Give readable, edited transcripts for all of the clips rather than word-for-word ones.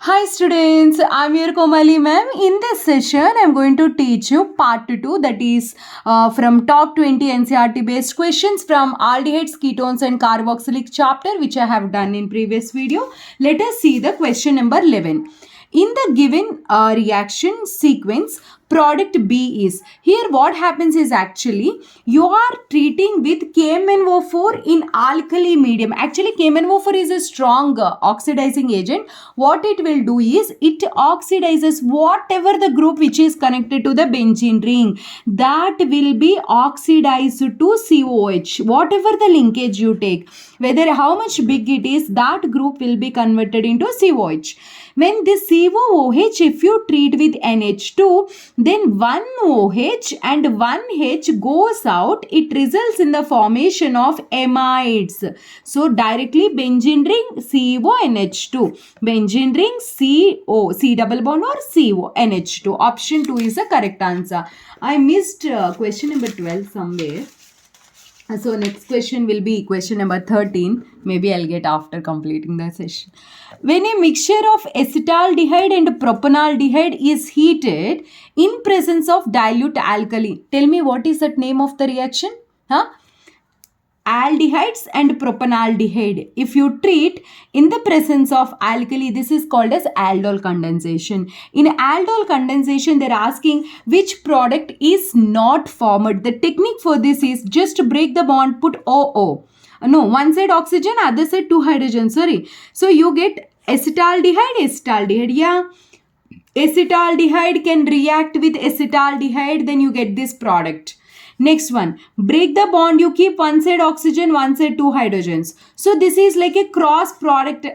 Hi students, I'm your Komali ma'am. In this session, I'm going to teach you part 2, that is from top 20 NCERT based questions from aldehydes, ketones and carboxylic chapter, which I have done in previous video. Let us see the question number 11. In the given reaction sequence, product B is, here what happens is actually you are treating with KMnO4 in alkali medium. Actually KMnO4 is a strong oxidizing agent. What it will do is it oxidizes whatever the group which is connected to the benzene ring, that will be oxidized to COH. Whatever the linkage you take, whether how much big it is, that group will be converted into COH. When this COOH, if you treat with NH2, then one OH and one H goes out. It results in the formation of amides. So directly benzene ring CONH2. Benzene ring C double bond or CONH2. Option 2 is the correct answer. I missed question number 12 somewhere. So next question will be question number 13. Maybe I'll get after completing the session. When a mixture of acetaldehyde and propanaldehyde is heated in presence of dilute alkali. Tell me what is that name of the reaction? Aldehydes and propanaldehyde. If you treat in the presence of alkali, this is called as aldol condensation. In aldol condensation, they're asking which product is not formed. The technique for this is just break the bond, put OO. No, one side oxygen, other side two hydrogen. Sorry. So you get acetaldehyde. Yeah. Acetaldehyde can react with acetaldehyde, then you get this product. Next one, break the bond, you keep one side oxygen, one side two hydrogens. So this is like a cross product.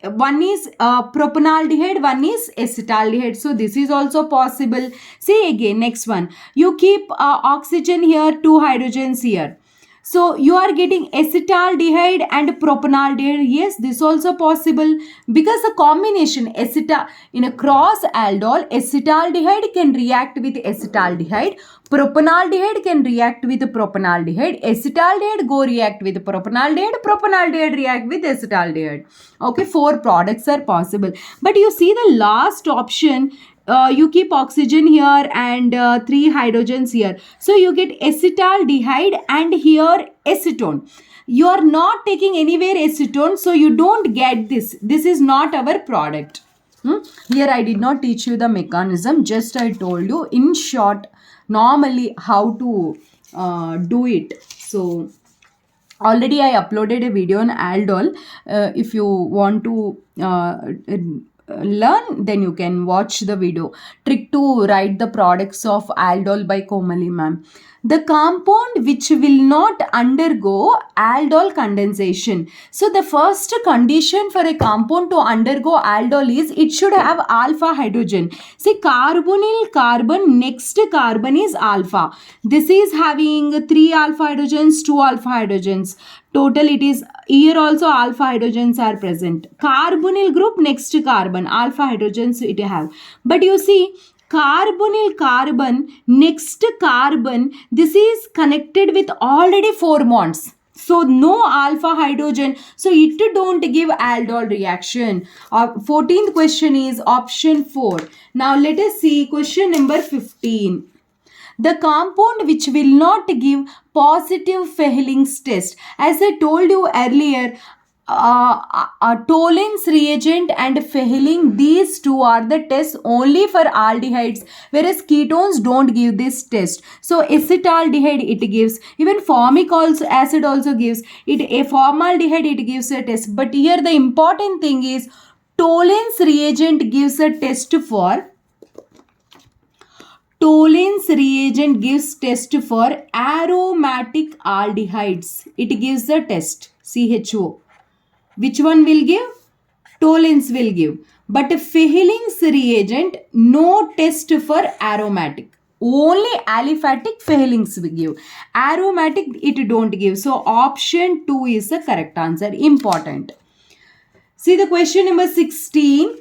One is propanaldehyde, one is acetaldehyde. So this is also possible. See again, next one, you keep oxygen here, two hydrogens here. So you are getting acetaldehyde and propanaldehyde. Yes, this also possible because the combination in a cross aldol, acetaldehyde can react with acetaldehyde. Propanaldehyde can react with propanaldehyde. Acetaldehyde go react with propanaldehyde. Propanaldehyde react with acetaldehyde. Okay, 4 products are possible. But you see the last option, you keep oxygen here and 3 hydrogens here. So you get acetaldehyde and here acetone. You are not taking anywhere acetone, so you don't get this. This is not our product. Here I did not teach you the mechanism, just I told you in short normally how to do it. So already I uploaded a video on aldol. If you want to learn, then you can watch the video. Trick to write the products of aldol by Komali ma'am. The compound which will not undergo aldol condensation. So the first condition for a compound to undergo aldol is it should have alpha hydrogen. See, carbonyl carbon, next carbon is alpha. This is having 3 alpha hydrogens, 2 alpha hydrogens. Total it is, here also alpha hydrogens are present. Carbonyl group, next carbon, alpha hydrogens it have. But you see, carbonyl carbon, next carbon, this is connected with already 4 bonds. So no alpha hydrogen. So it don't give aldol reaction. 14th question is option 4. Now let us see question number 15. The compound which will not give positive Fehling's test. As I told you earlier, Tollens reagent and Fehling, these two are the tests only for aldehydes, whereas ketones don't give this test. So acetaldehyde it gives, even formic acid also gives it, a formaldehyde it gives a test. But here the important thing is Tollens reagent gives a test for Tollens reagent gives test for aromatic aldehydes. It gives the test CHO. Which one will give? Tollens will give. But Fehling's reagent, no test for aromatic. Only aliphatic Fehling's will give. Aromatic it don't give. So option 2 is the correct answer. Important. See the question number 16.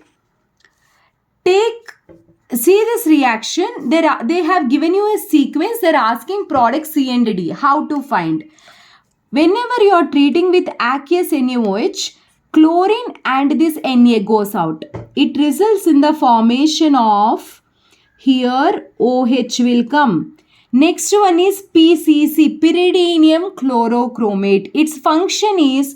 See this reaction. They have given you a sequence. They're asking product C and D. How to find? Whenever you are treating with aqueous NaOH, chlorine and this Na goes out. it results in the formation of, here OH will come. Next one is PCC, pyridinium chlorochromate. Its function is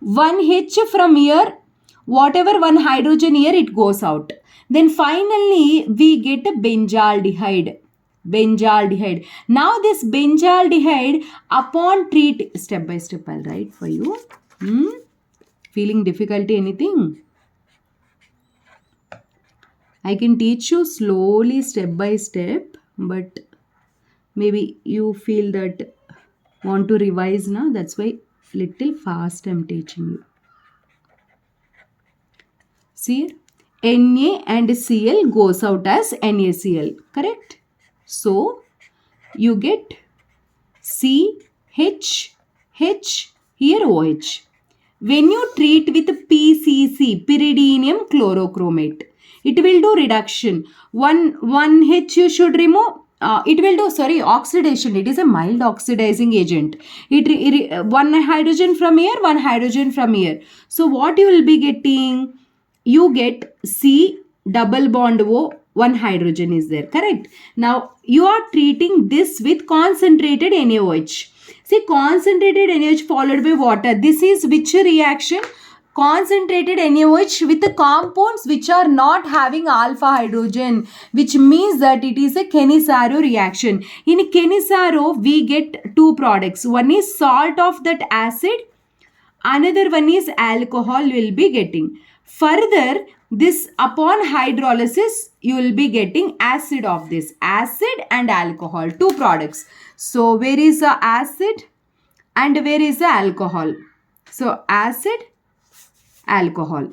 1H from here, whatever one hydrogen here, it goes out. Then finally we get a benzaldehyde. Benzaldehyde. Now this benzaldehyde, upon treat, step by step I'll write for you. Feeling difficulty anything? I can teach you slowly, step by step, but maybe you feel that want to revise now. That's why little fast I'm teaching you. See, Na and Cl goes out as NaCl, correct? So you get C, H, H, here OH. When you treat with PCC, pyridinium chlorochromate, it will do reduction. One H you should remove. It will do, oxidation. It is a mild oxidizing agent. One hydrogen from here, one hydrogen from here. So what you will be getting? You get C double bond O, one hydrogen is there, correct? Now you are treating this with concentrated NaOH. See, concentrated NaOH followed by water. This is which reaction? Concentrated NaOH with the compounds which are not having alpha hydrogen, which means that it is a Cannizzaro reaction. In Cannizzaro, we get two products. One is salt of that acid, another one is alcohol will be getting. Further, this upon hydrolysis, you will be getting acid of this. Acid and alcohol, two products. So, where is the acid and where is the alcohol? So, acid, alcohol.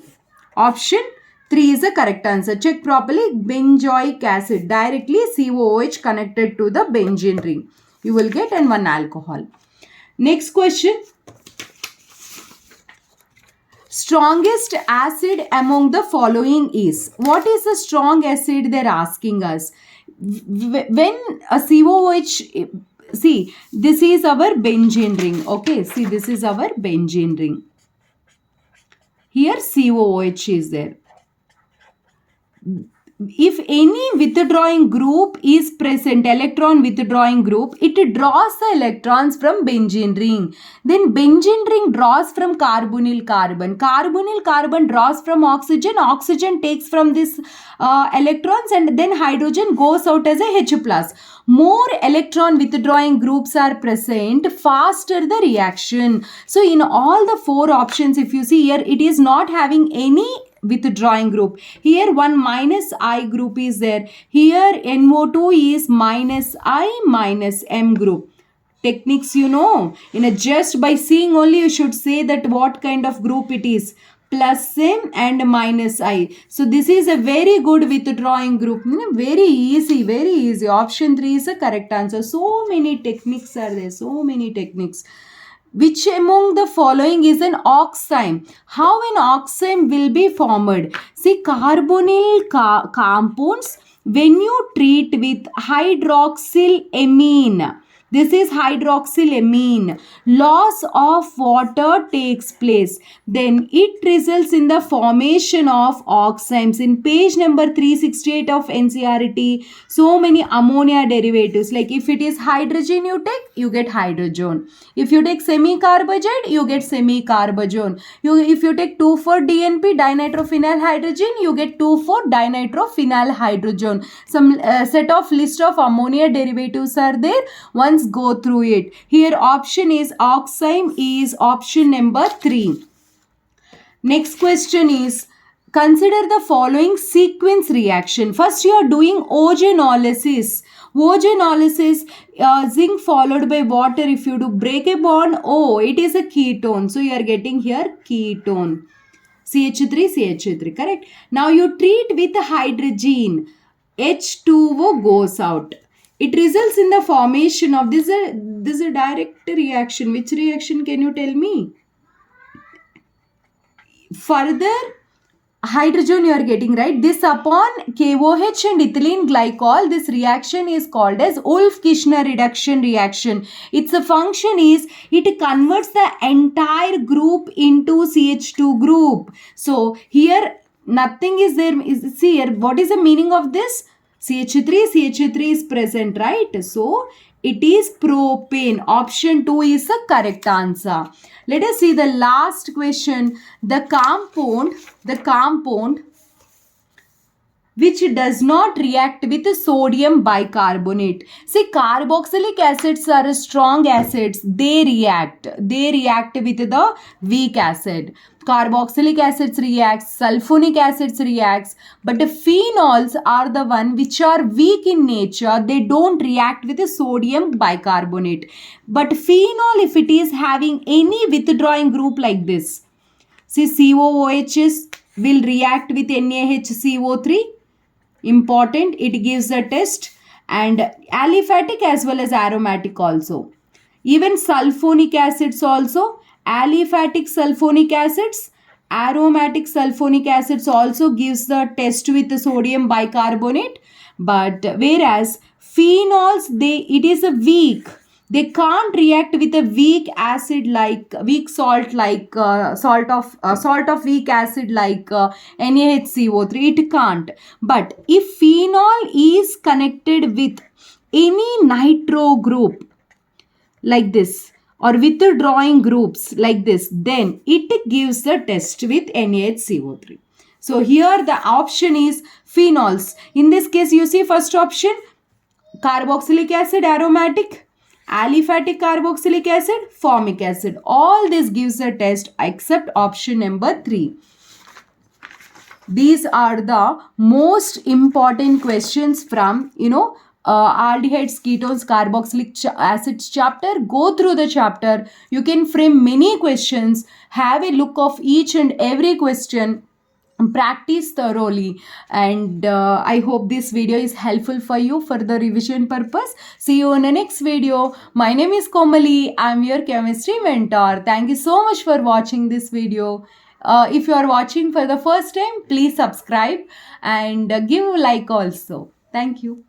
Option 3 is the correct answer. Check properly. Benzoic acid. Directly COOH connected to the benzene ring. You will get and one alcohol. Next question. Strongest acid among the following is. What is the strong acid they're asking us? When a COOH, see, this is our benzene ring. Okay, see, this is our benzene ring. Here COOH is there. If any withdrawing group is present, electron withdrawing group, it draws the electrons from benzene ring. Then benzene ring draws from carbonyl carbon. Carbonyl carbon draws from oxygen. Oxygen takes from this electrons and then hydrogen goes out as a H+. More electron withdrawing groups are present, faster the reaction. So in all the four options, if you see here, it is not having any withdrawing group. Here one minus I group is there. Here NO2 is minus I minus M group. Techniques you know. Just by seeing only you should say that what kind of group it is. Plus M and minus I. So this is a very good withdrawing group. Very easy. Option 3 is the correct answer. So many techniques are there. So many techniques. Which among the following is an oxime? How an oxime will be formed? See, carbonyl compounds, when you treat with hydroxylamine, this is hydroxylamine, loss of water takes place. Then it results in the formation of oximes. In page number 368 of NCERT, so many ammonia derivatives. Like if it is hydrogen you take, you get hydrogen. If you take semi-carbazide, you get semi-carbazone. If you take 2,4-DNP, dinitrophenyl hydrogen, you get 2,4-dinitrophenyl hydrogen. Some set of list of ammonia derivatives are there. Once go through it. Here option is oxime is option number 3. Next question is, consider the following sequence reaction. First you are doing ogenolysis. Ogenolysis, zinc followed by water. If you do break a bond, it is a ketone. So you are getting here ketone. CH3, correct? Now you treat with hydrogen. H2O goes out. It results in the formation of this is a direct reaction. Which reaction can you tell me? Further hydrogen you are getting, right? This upon KOH and ethylene glycol, this reaction is called as Wolff-Kishner reduction reaction. Its function is it converts the entire group into CH2 group. So here nothing is there. See here, what is the meaning of this? CH3 is present, right? So it is propane. Option 2 is the correct answer. Let us see the last question. The compound which does not react with sodium bicarbonate. See, carboxylic acids are strong acids. They react with the weak acid. Carboxylic acids reacts, sulfonic acids reacts, but the phenols are the one which are weak in nature. They don't react with the sodium bicarbonate. But phenol, if it is having any withdrawing group like this, see, COOHs will react with NaHCO3. Important, it gives a test. And aliphatic as well as aromatic also. Even sulfonic acids also, aliphatic sulfonic acids, aromatic sulfonic acids also gives the test with the sodium bicarbonate. But whereas phenols, it is a weak. They can't react with a weak acid like weak salt like salt of weak acid like NaHCO3. It can't. But if phenol is connected with any nitro group like this or withdrawing groups like this, then it gives the test with NaHCO3. So here the option is phenols. In this case, you see first option, carboxylic acid aromatic, aliphatic carboxylic acid, formic acid. All this gives a test except option number 3. These are the most important questions from, aldehydes, ketones, carboxylic acids chapter. Go through the chapter. You can frame many questions. Have a look of each and every question. Practice thoroughly, and I hope this video is helpful for you for the revision purpose. See you in the next video. My name is Komali. I'm your chemistry mentor. Thank you so much for watching this video. If you are watching for the first time, please subscribe and give a like also. Thank you.